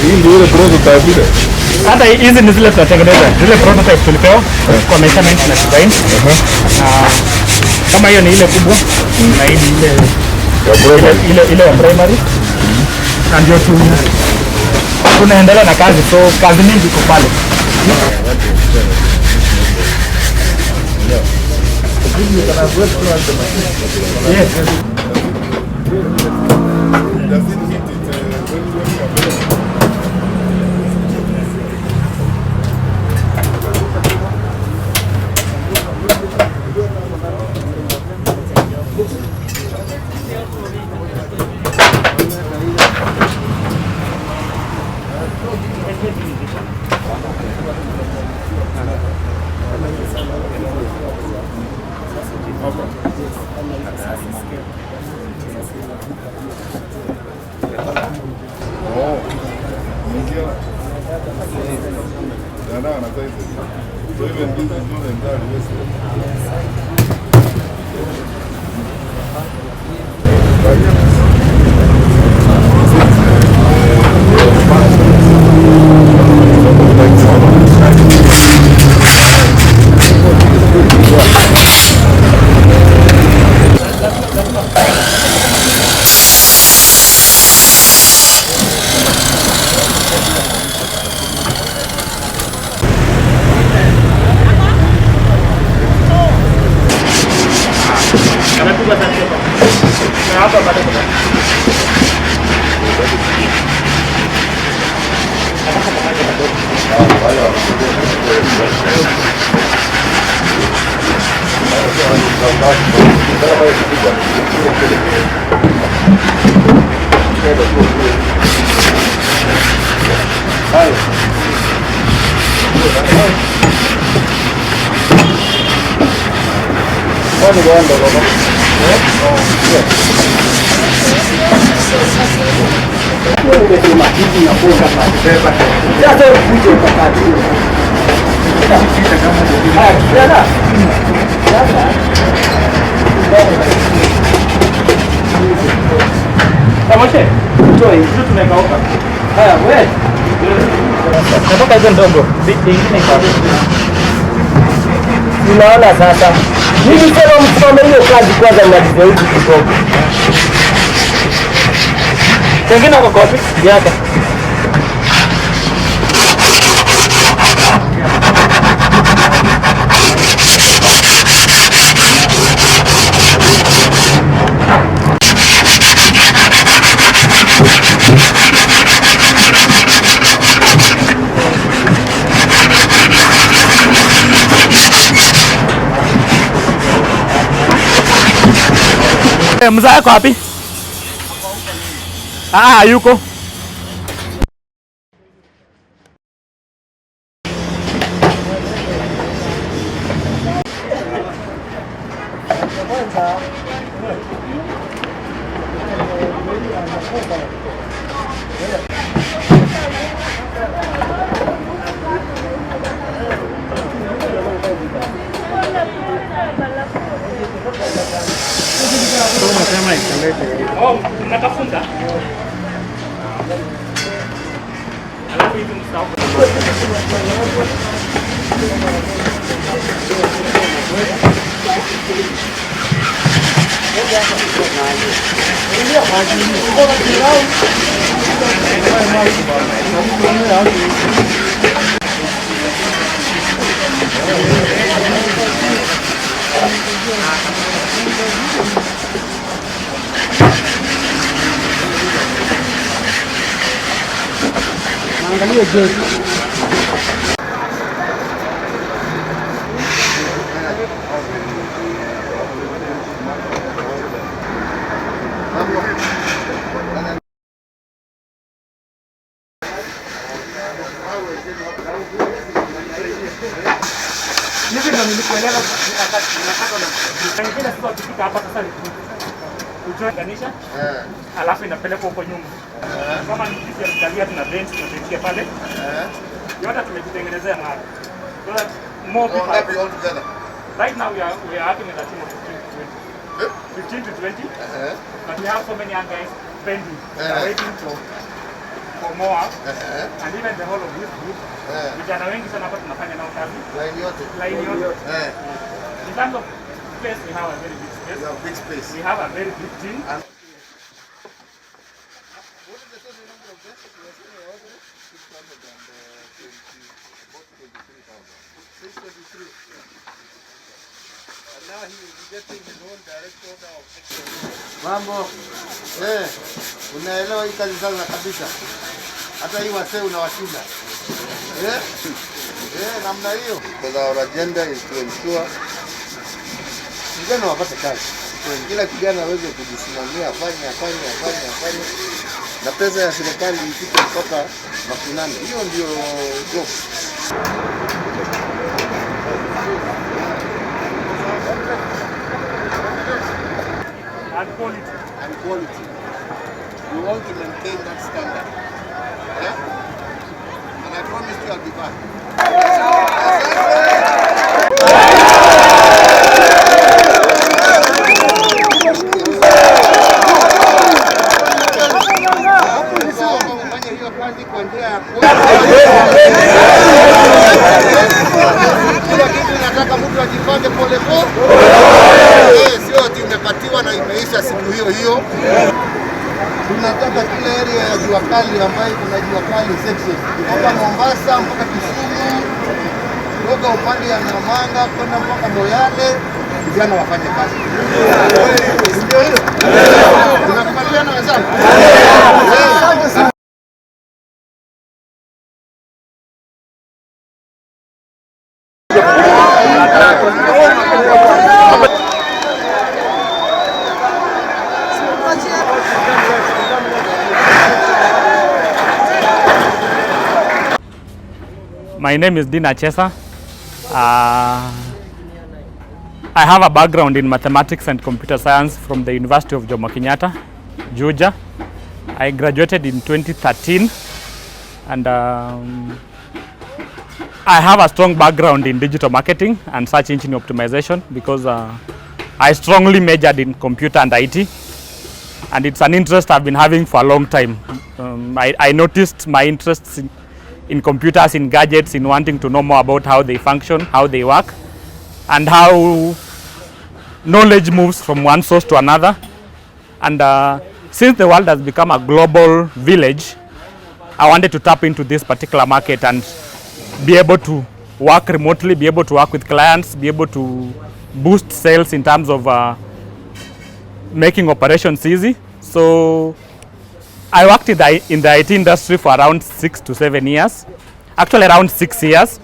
Hii ndio ile prototype ile. Hata hizi ni zile tunatengeneza. Zile prototype tulipewa kwa measurement na design. Kama hiyo ni ile kubwa na hii ile ya primary. Na ndio tunaendelea na kazi, so kazi mingi iko pale. Yes. Natoka hizo ndogo. Unaona sasa. Mimi sema msimame hiyo kazi kwanza mnajua hizi kidogo. Tengine kwa kopi yaka. Mzee yako wapi? Yuko. Natafunga. Alafu hivi mstaafu. Angalia je. Hivi ndio nilikuelewa wakati nataka na kila siku akifika hapa sasa kuunganisha alafu inapelekwa huko nyuma. Kama ni kisi ya mtalia tuna bench tunatengenezea pale. Yote tumejitengenezea mahali. So that more people all together. Right now we are having a team of 15 to 20. But we have so many young guys pending waiting for for more and even the whole of this group. Vijana wengi sana hapa tunafanya nao kazi. Line yote. In terms of space, we have a very big space. We have big space. We have a very big team. What is the total number of desks we are saying about it? 623,000. 623. And now he will be getting his own direct order of excellence. Mambo. Unaelewa hii kazi sana kabisa. Hata hii wasee unawashinda. Namna hiyo. Because our agenda is to ensure vijana wapate kazi. Kila kijana aweze kujisimamia, afanye na pesa ya serikali ifike mpaka mashinani. Hiyo ndio job. And quality. We want to maintain that standard. And I promise you I'll be back. Kila kitu nataka mtu ajipange pole pole. Sio ati umepatiwa na imeisha siku hiyo. Tunataka kila area ya Jua Kali ambayo kuna Jua Kali section. Kutoka Mombasa mpaka Kisumu, kutoka upande ya Namanga kwenda mpaka Moyale, vijana wafanye kazi. Ndio hiyo. Tunakubaliana wenzangu? My name is Dina Chesa. I have a background in mathematics and computer science from the University of Jomo Kenyatta, Juja. I graduated in 2013 and I have a strong background in digital marketing and search engine optimization because I strongly majored in computer and IT, and it's an interest I've been having for a long time. I noticed my interests in computers, in gadgets, in wanting to know more about how they function, how they work, and how knowledge moves from one source to another. And since the world has become a global village, I wanted to tap into this particular market and be able to work remotely, be able to work with clients, be able to boost sales in terms of making operations easy. So I worked in the IT industry for around 6 to 7 years, actually around 6 years.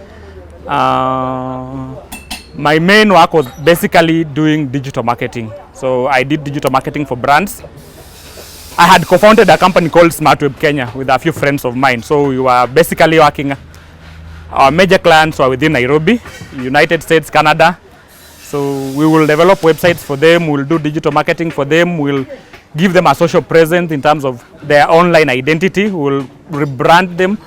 My main work was basically doing digital marketing. So I did digital marketing for brands. I had co-founded a company called Smart Web Kenya with a few friends of mine. So we were basically working, our major clients were within Nairobi, United States, Canada. So we will develop websites for them, we'll do digital marketing for them, we'll give them a social presence in terms of their online identity, we'll rebrand them,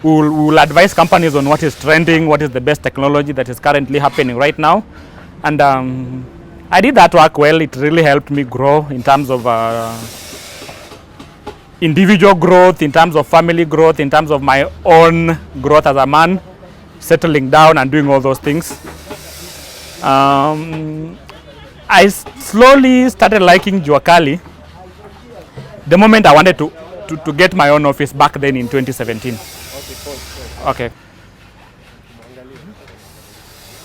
we'll advise companies on what is trending, what is the best technology that is currently happening right now. And I did that work well. It really helped me grow in terms of individual growth, in terms of family growth, in terms of my own growth as a man, settling down and doing all those things. I slowly started liking Jua Kali the moment I wanted to get my own office back then in 2017. Okay.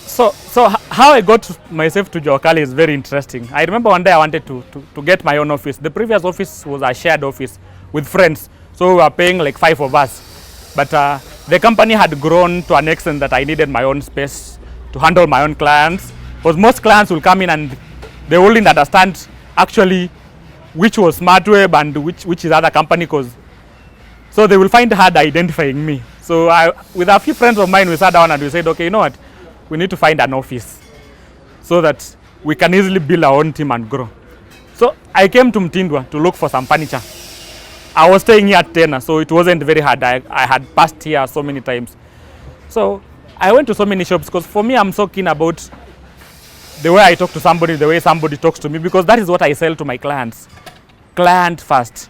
So how I got myself to Jua Kali is very interesting. I remember one day I wanted to get my own office. The previous office was a shared office with friends, so we were paying like 5 of us. But the company had grown to an extent that I needed my own space to handle my own clients. Because most clients will come in and they wouldn't understand actually which was Smart Web and which is other company, so they will find it hard identifying me. So with a few friends of mine, we sat down and we said, okay, you know what, we need to find an office so that we can easily build our own team and grow. So I came to Mtindwa to look for some furniture. I was staying here at Tena, so it wasn't very hard. I had passed here so many times. So I went to so many shops because for me, I'm so keen about the way I talk to somebody, the way somebody talks to me, because that is what I sell to my clients. Client first.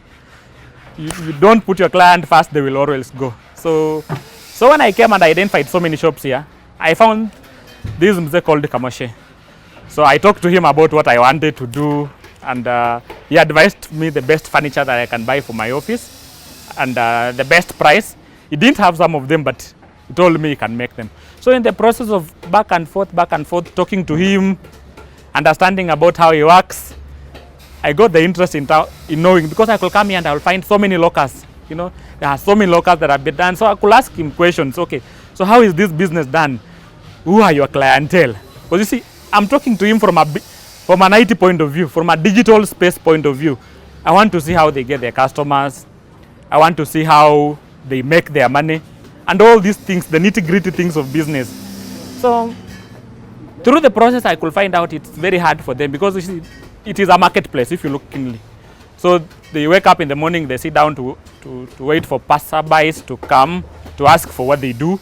you don't put your client first, they will always go. So when I came and identified so many shops here, I found this mzee called Kamoshe. So I talked to him about what I wanted to do, and he advised me the best furniture that I can buy for my office, and the best price. He didn't have some of them, but he told me he can make them. So in the process of back and forth, talking to him, understanding about how he works, I got the interest in knowing, because I could come here and I will find so many lockers. You know, there are so many lockers that have been done. So I could ask him questions. Okay, so how is this business done? Who are your clientele? Because you see, I'm talking to him from an IT point of view, from a digital space point of view. I want to see how they get their customers. I want to see how they make their money, and all these things, the nitty-gritty things of business. So through the process, I could find out it's very hard for them, because you see, it is a marketplace if you look keenly. So they wake up in the morning, they sit down to wait for passerbys to come to ask for what they do.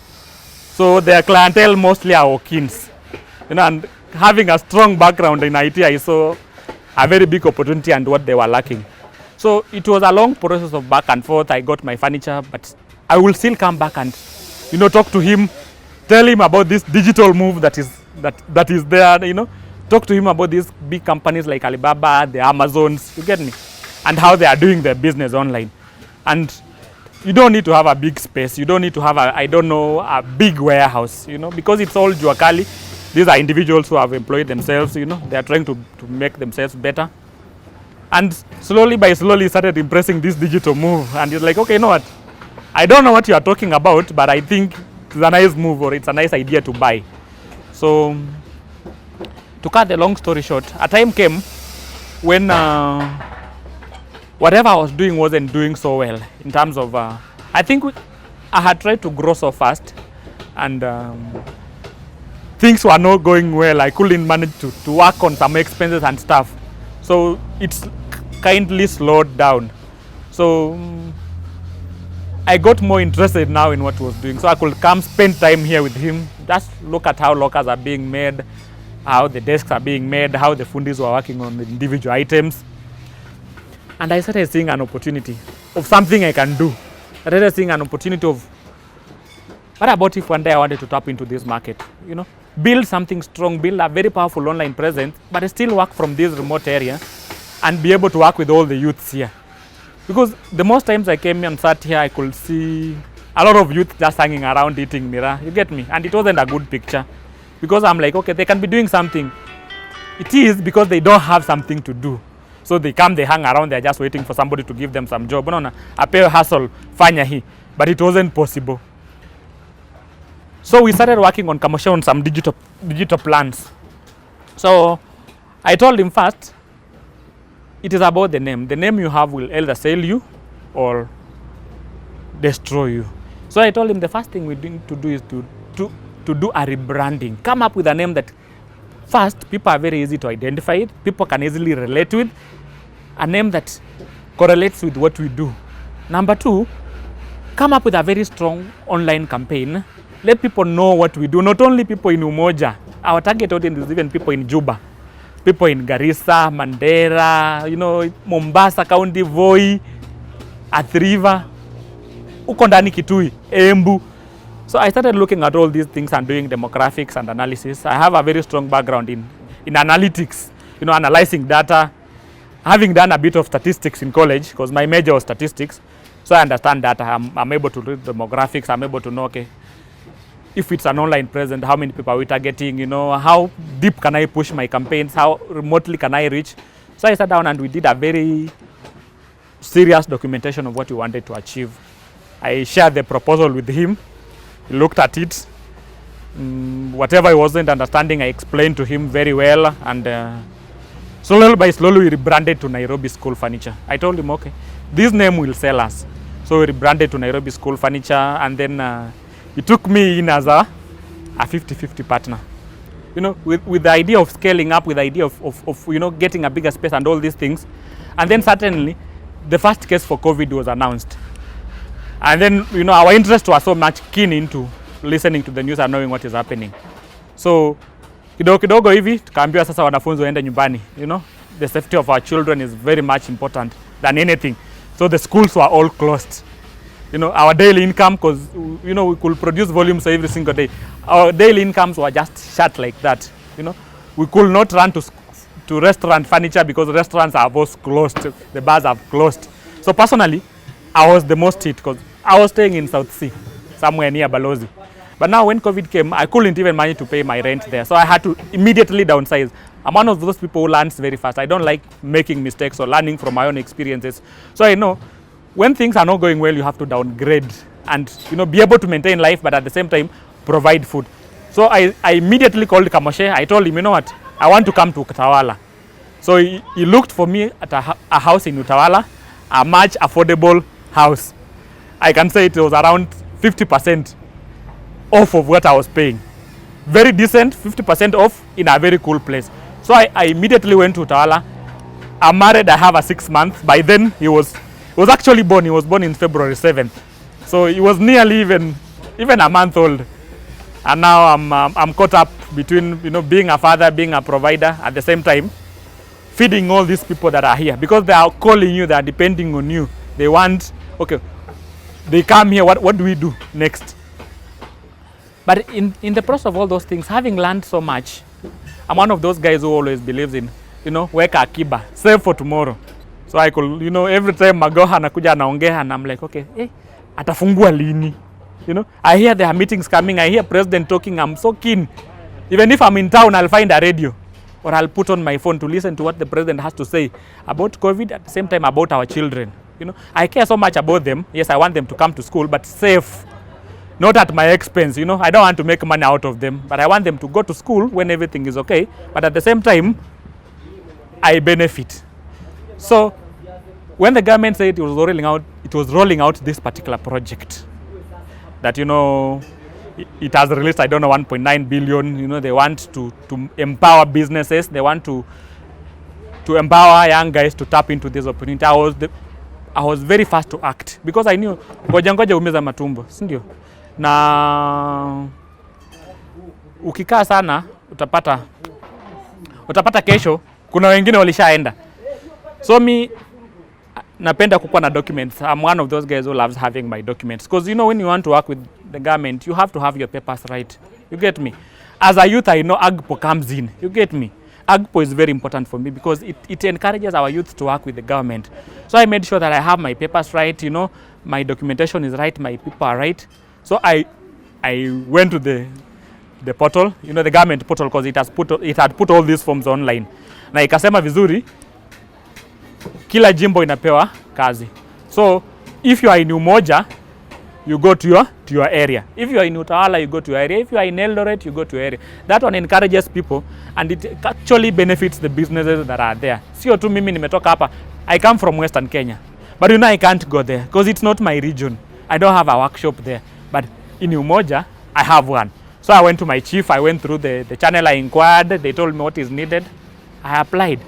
So their clientele mostly are walk-ins, you know, and having a strong background in IT, I saw a very big opportunity and what they were lacking. So it was a long process of back and forth. I got my furniture, but I will still come back and, you know, talk to him, tell him about this digital move that is there, you know, talk to him about these big companies like Alibaba, the Amazons, you get me, and how they are doing their business online. And you don't need to have a big space. You don't need to have a big warehouse, you know, because it's all Jua Kali. These are individuals who have employed themselves, you know, they are trying to make themselves better. And slowly by slowly started impressing this digital move. And it's like, okay, you know what? I don't know what you are talking about, but I think it's a nice move, or it's a nice idea to buy. So to cut the long story short, a time came when whatever I was doing wasn't doing so well in terms of, I think I had tried to grow so fast, and things were not going well. I couldn't manage to work on some expenses and stuff. So it's kindly slowed down. So I got more interested now in what he was doing. So I could come spend time here with him, just look at how lockers are being made, how the desks are being made, how the fundis were working on the individual items. And I started seeing an opportunity of something I can do. I started seeing an opportunity of, what about if one day I wanted to tap into this market, you know, build something strong, build a very powerful online presence, but still work from this remote area and be able to work with all the youths here. Because the most times I came and sat here, I could see a lot of youth just hanging around eating mira, you get me? And it wasn't a good picture. Because I'm like, okay, they can be doing something. It is because they don't have something to do. So they come, they hang around, they're just waiting for somebody to give them some job. No, a pay hustle, fanya hi. But it wasn't possible. So we started working on commercial on some digital plans. So I told him first, it is about the name. The name you have will either sell you or destroy you. So I told him the first thing we need to do is to do a rebranding. Come up with a name that, first, people are very easy to identify it. People can easily relate with. A name that correlates with what we do. Number two, come up with a very strong online campaign. Let people know what we do. Not only people in Umoja. Our target audience is even people in Juba. People in Garissa, Mandera, you know, Mombasa County, Voi, Athi River, uko ndani Kitui, Embu. So I started looking at all these things and doing demographics and analysis. I have a very strong background in analytics, you know, analyzing data. Having done a bit of statistics in college, because my major was statistics, so I understand data. I'm able to read demographics. I'm able to know, okay, if it's an online presence, how many people are we targeting, you know, how deep can I push my campaigns, how remotely can I reach. So I sat down and we did a very serious documentation of what we wanted to achieve. I shared the proposal with him. He looked at it. Whatever I wasn't understanding, I explained to him very well, and slowly by slowly we rebranded to Nairobi School Furniture. I told him, okay, this name will sell us. So we rebranded to Nairobi School Furniture, and then he took me in as a 50-50 partner. You know, with the idea of scaling up, with the idea of you know, getting a bigger space and all these things. And then certainly, the first case for COVID was announced. And then, you know, our interest was so much keen into listening to the news and knowing what is happening. So, kidogo hivi, tukaambiwa sasa wanafunzi waende nyumbani. You know, the safety of our children is very much important than anything. So the schools were all closed. Our daily income, because we could produce volumes every single day. Our daily incomes were just shut like that. We could not run to restaurant furniture because restaurants are both closed. The bars have closed. So personally, I was the most hit because I was staying in South Sea, somewhere near Balozi. But now when COVID came, I couldn't even manage to pay my rent there. So I had to immediately downsize. I'm one of those people who learns very fast. I don't like making mistakes or learning from my own experiences. So I know when things are not going well, you have to downgrade and be able to maintain life, but at the same time provide food. So I immediately called Kamoshe. I told him, you know what, I want to come to Utawala. So he looked for me at a house in Utawala, a much affordable house. I can say it was around 50% off of what I was paying. Very decent, 50% off in a very cool place. So I immediately went to Utawala. I'm married, I have a 6 month. By then he was actually born. He was born in February 7th. So he was nearly even a month old. And now I'm caught up between being a father, being a provider, at the same time feeding all these people that are here, because they are calling you, they are depending on you. They want, okay, they come here, what do we do next? But in the process of all those things, having learned so much, I'm one of those guys who always believes in, weka akiba, save for tomorrow. So I could, every time Magoha anakuja anaongea, and I'm like, okay, atafungua lini? I hear there are meetings coming, I hear president talking, I'm so keen. Even if I'm in town, I'll find a radio or I'll put on my phone to listen to what the president has to say about COVID, at the same time about our children. I care so much about them. Yes, I want them to come to school, but safe, not at my expense. I don't want to make money out of them, but I want them to go to school when everything is okay, but at the same time, I benefit. So when the government said it was rolling out this particular project, that it has released, I don't know, 1.9 billion. They want to empower businesses. They want to empower young guys to tap into this opportunity. I was very fast to act because I knew ngoja umeza matumbo, si ndio? Na ukikaa sana utapata kesho kuna wengine walishaenda. So me napenda kukuwa na documents. I'm one of those guys who loves having my documents, because when you want to work with the government, you have to have your papers right. You get me? As a youth, I know AGPO comes in. You get me? AGPO is very important for me because it encourages our youth to work with the government. So I made sure that I have my papers right, my documentation is right, my people are right. So I went to the portal, the government portal, because it had put all these forms online. Na ikasema vizuri, kila jimbo inapewa kazi. So if you are in Umoja, you go to your area. If you are in Utawala, you go to your area. If you are in Eldoret, you go to your area. That one encourages people and it actually benefits the businesses that are there. Sio tu mimi nimetoka hapa. I come from Western Kenya. But I can't go there because it's not my region. I don't have a workshop there. But in Umoja, I have one. So I went to my chief. I went through the channel. I inquired. They told me what is needed. I applied.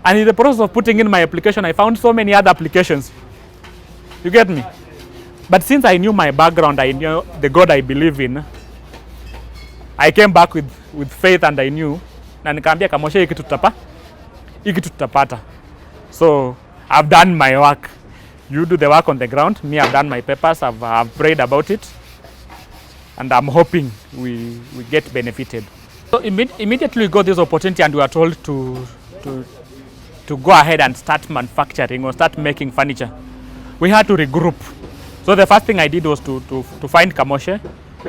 And in the process of putting in my application, I found so many other applications. You get me? But since I knew my background, I knew the God I believe in, I came back with faith and I knew, na nikaambia Kamoshe hiki tutapata. So I've done my work. You do the work on the ground. Me, I've done my papers. I've prayed about it. And I'm hoping we get benefited. So immediately we got this opportunity and we were told to go ahead and start manufacturing or start making furniture. We had to regroup. So the first thing I did was to find Kamoshe,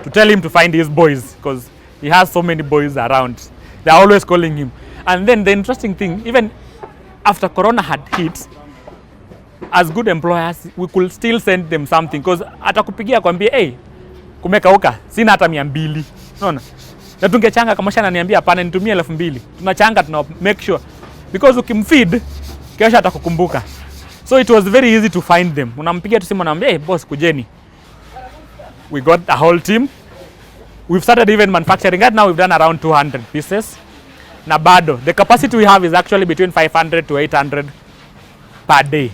to tell him to find his boys, because he has so many boys around. They're always calling him. And then the interesting thing, even after Corona had hit, as good employers, we could still send them something, because atakupigia kwambia, hey, kumekauka, sina hata 200. Unaona? Na tungechanga Kamoshe ananiambia hapana, nitumie 2,000. Tunachanga, tuna make sure, because ukimfeed kesho atakukumbuka. So it was very easy to find them. Unampigia tu simu unamwambia, hey boss, kujeni. We got a whole team. We've started even manufacturing. Right now we've done around 200 pieces. Na bado, the capacity we have is actually between 500 to 800 per day.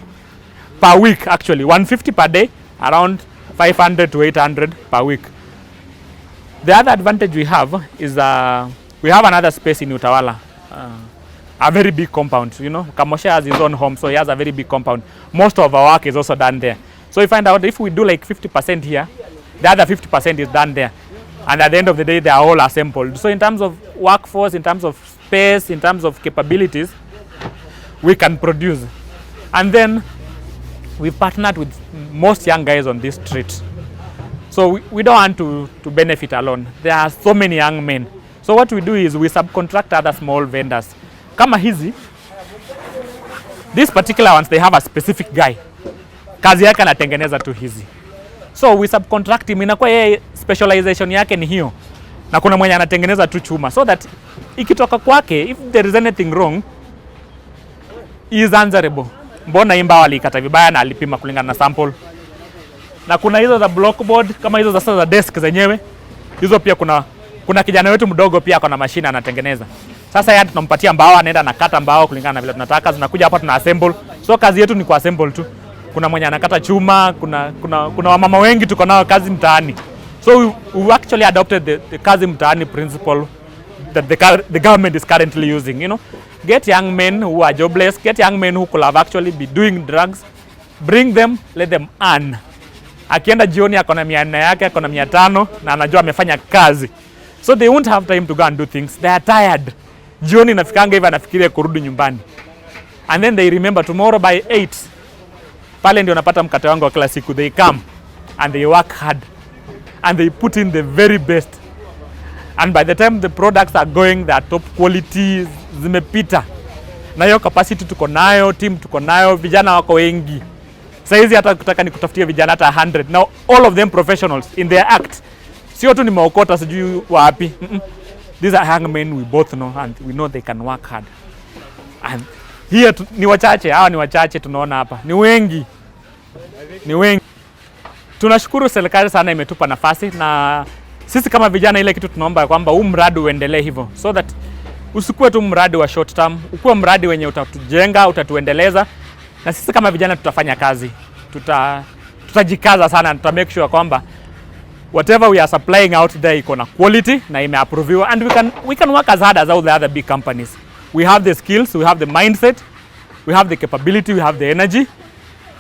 Per week actually, 150 per day, around 500 to 800 per week. The other advantage we have is we have another space in Utawala. a very big compound. You know, Kamosha has his own home, so he has a very big compound. Most of our work is also done there. So we find out if we do like 50% here, the other 50% is done there. And at the end of the day, they are all assembled. So in terms of workforce, in terms of space, in terms of capabilities, we can produce. And then we partnered with most young guys on this street. So we don't want to benefit alone. There are so many young men. So what we do is we subcontract other small vendors. Kama hizi, these particular ones, they have a specific guy. Kazi yake anatengeneza tu hizi. So we subcontract him, inakuwa yeye specialization yake ni hiyo. Na kuna mwenye anatengeneza tu chuma. So that ikitoka kwake, if there is anything wrong, he is answerable. Mbona hii mbao alikata vibaya na alipima kulingana na sample. Na kuna hizo za blockboard, kama hizo za desk zenyewe. Hizo pia kuna kijana wetu mdogo pia ako na mashine anatengeneza. Sasa yeye tunampatia mbao, anaenda anakata mbao kulingana na vile tunataka, zinakuja hapa tuna assemble. So kazi yetu ni ku assemble tu. Kuna mwenye anakata chuma, kuna wamama wengi tuko nao kazi mtaani. So we actually adopted the kazi mtaani principle that the government is currently using, you know. Get young men who are jobless, get young men who could have actually be doing drugs, bring them, let them earn. Akienda jioni ako na 400 yake, ako na 500 na anajua amefanya kazi. So they won't have time to go and do things. They are tired. Jioni nafikanga hivi anafikiria kurudi nyumbani. And then they remember tomorrow by 8. Pale ndio napata mkate wangu wa kila siku. They come and they work hard and they put in the very best. And by the time the products are going, they are top quality, zimepita. Na hiyo capacity tuko nayo, team tuko nayo, vijana wako wengi. Saizi hata kutaka nikutafutia vijana hata 100. Now all of them professionals in their act. Sio tu nimeokota sijui wapi. These are young men we both know and we know they can work hard. And here ni wachache, hawa ni wachache tunaona hapa. Ni wengi. Ni wengi. Tunashukuru serikali sana imetupa nafasi na sisi kama vijana ile kitu tunaomba kwamba huu mradi uendelee hivyo. So that usikuwe tu mradi wa short term, ukuwe mradi wenye utatujenga, utatuendeleza. Na sisi kama vijana tutafanya kazi. Tutajikaza sana, tuta make sure kwamba whatever we are supplying out there iko na quality na imeapproviwa, and we can work as hard as all the other big companies. We have the skills, we have the mindset, we have the capability, we have the energy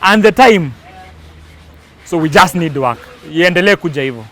and the time. So we just need work. Iendelee kuja hivyo.